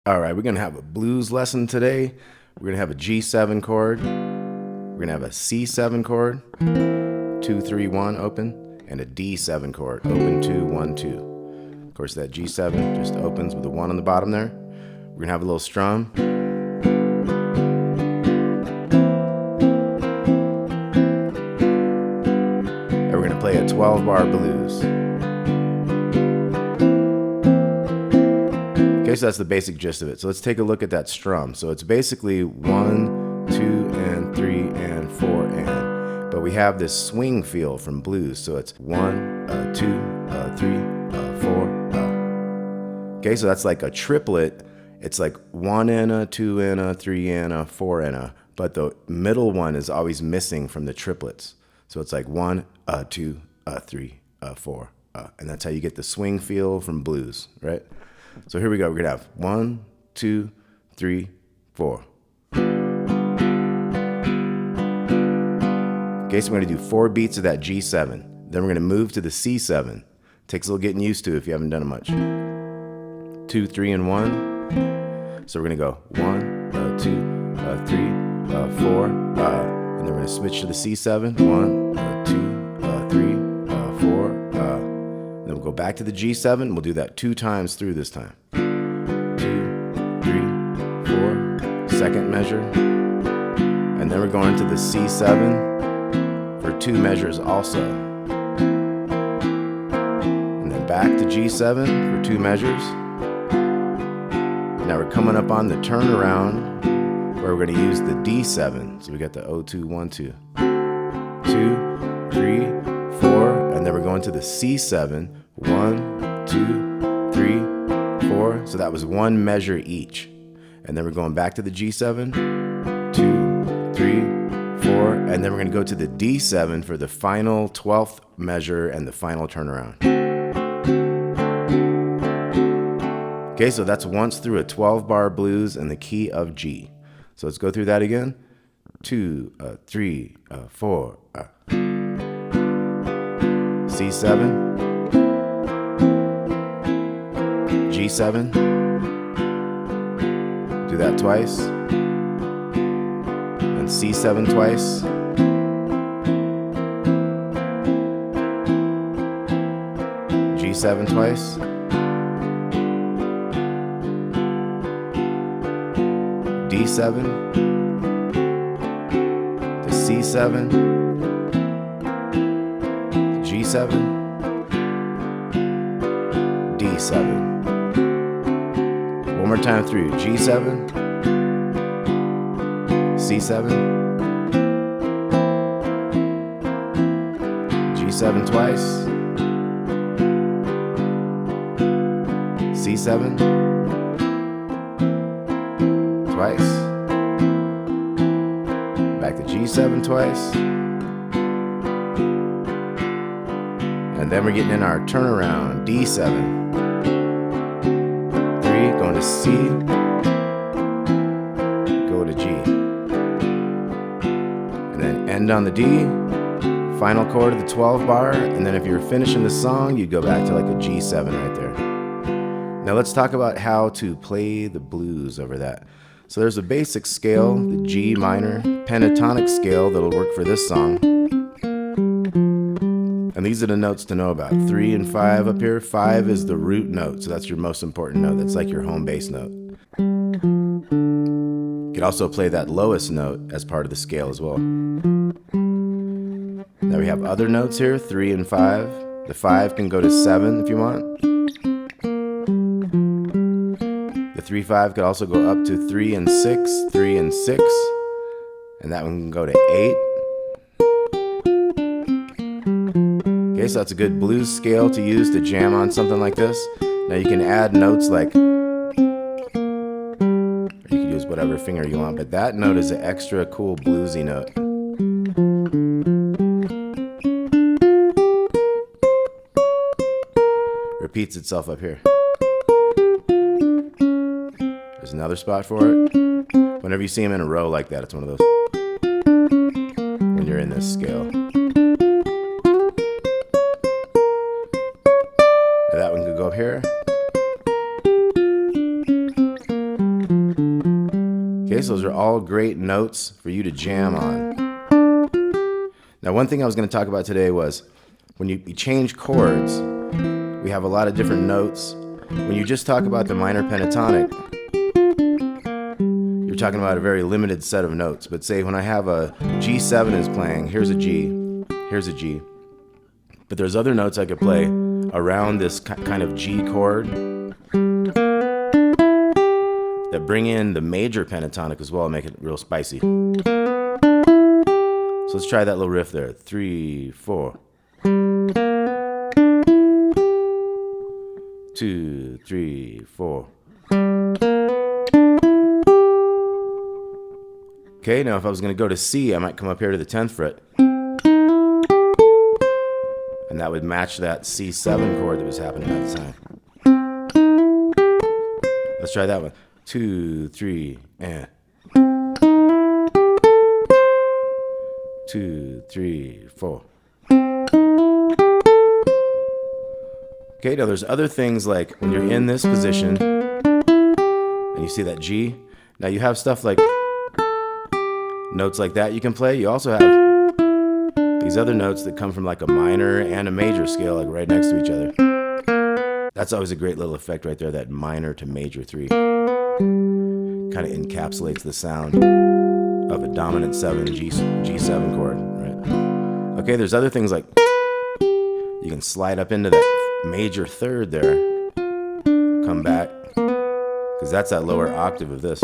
All right, we're going to have a blues lesson today. We're going to have a G7 chord. We're going to have a C7 chord, 2, 3, 1 open, and a D7 chord, open 2, 1, 2. Of course, that G7 just opens with a 1 on the bottom there. We're going to have a little strum. And we're going to play a 12-bar blues. Okay, so that's the basic gist of it. So let's take a look at that strum. So it's basically 1, 2, and 3, and 4, and. But we have this swing feel from blues. So it's 1, 2, 3, 4. Okay, so that's like a triplet. It's like 1 and a, 2 and a, 3 and a, 4 and a. But the middle one is always missing from the triplets. So it's like 1, 2, 3, 4. And that's how you get the swing feel from blues, right? So here we go. We're going to have 1, 2, 3, 4. Okay, so we're going to do 4 beats of that G7. Then we're going to move to the C7. Takes a little getting used to if you haven't done it much. 2, 3, and 1. So we're going to go 1, 2, 3, 4. And then we're going to switch to the C7. 1, 2, 3, 4. Then we'll go back to the G7. We'll do that 2 times through this time. 2, 3, 4. Second measure. And then we're going to the C7 for 2 measures also. And then back to G7 for 2 measures. Now we're coming up on the turnaround where we're going to use the D7. So we got the 0, 2, 1, 2. 2, 3, 4. And then we're going to the C7. 1, 2, 3, 4. So that was 1 measure each. And then we're going back to the G7. 2, 3, 4. And then we're going to go to the D7 for the final 12th measure and the final turnaround. Okay, so that's once through a 12-bar blues in the key of G. So let's go through that again. 2, 3, 4. C7. G7. Do that twice. And C7 twice. G7 twice. D7 to C7, G7, D7. One more time through. G7, C7, G7 twice, C7 twice, back to G7 twice, and then we're getting in our turnaround, D7. 3, going to C, go to G, and then end on the D, final chord of the 12 bar, and then if you're finishing the song, you'd go back to like a G7 right there. Now let's talk about how to play the blues over that. So there's a basic scale, the G minor pentatonic scale that'll work for this song. And these are the notes to know about. 3 and 5 up here. 5 is the root note, so that's your most important note. That's like your home bass note. You can also play that lowest note as part of the scale as well. Now we have other notes here, 3 and 5. The 5 can go to 7 if you want. The 3, 5 could also go up to 3 and 6, 3 and 6. And that one can go to 8. Okay, so that's a good blues scale to use to jam on something like this. Now you can add notes like, or you can use whatever finger you want, but that note is an extra cool bluesy note. Repeats itself up here. There's another spot for it. Whenever you see them in a row like that, it's one of those. When you're in this scale. Now that one could go up here. So those are all great notes for you to jam on. Now, one thing I was going to talk about today was when you change chords, we have a lot of different notes. When you just talk about the minor pentatonic, you're talking about a very limited set of notes. But say when I have a G7 is playing, here's a G, here's a G. But there's other notes I could play around this kind of G chord that bring in the major pentatonic as well and make it real spicy. So let's try that little riff there. 3, 4. 2, 3, 4. Okay, now if I was going to go to C, I might come up here to the 10th fret. And that would match that C7 chord that was happening at the time. Let's try that one. 2, 3, and 2, 3, 4. Okay, now there's other things like when you're in this position and you see that G. Now you have stuff like notes like that you can play. You also have these other notes that come from like a minor and a major scale, like right next to each other. That's always a great little effect right there, that minor to major 3. Kind of encapsulates the sound of a dominant 7 G7 chord, right? Okay, there's other things like you can slide up into that major 3rd there, come back, because that's that lower octave of this.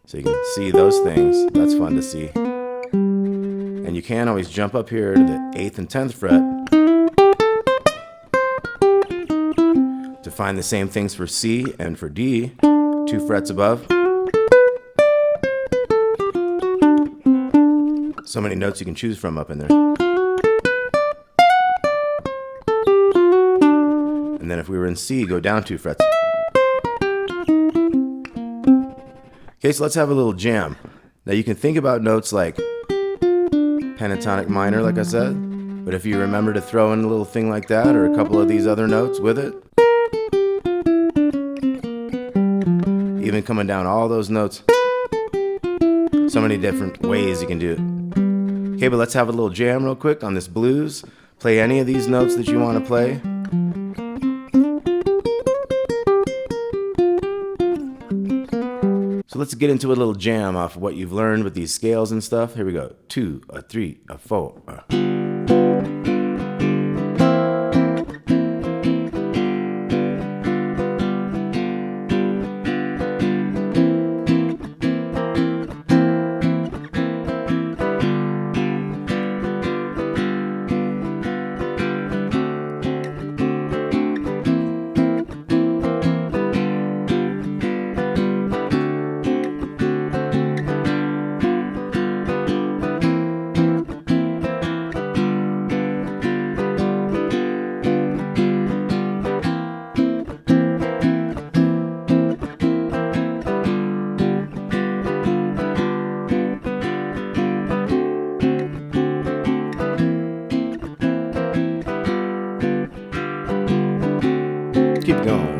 So you can see those things. That's fun to see. And you can always jump up here to the 8th and 10th fret to find the same things for C and for D, 2 frets above. So many notes you can choose from up in there. And then if we were in C, go down 2 frets. Okay, so let's have a little jam. Now you can think about notes like pentatonic minor, like I said, but if you remember to throw in a little thing like that or a couple of these other notes with it, even coming down all those notes, so many different ways you can do it. Okay, but let's have a little jam real quick on this blues. Play any of these notes that you want to play. So let's get into a little jam off of what you've learned with these scales and stuff. Here we go. 2, 3, 4. Keep going.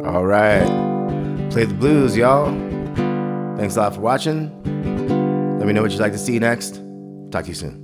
All right. Play the blues, y'all. Thanks a lot for watching. Let Let me know what you'd like to see next. Talk to you soon.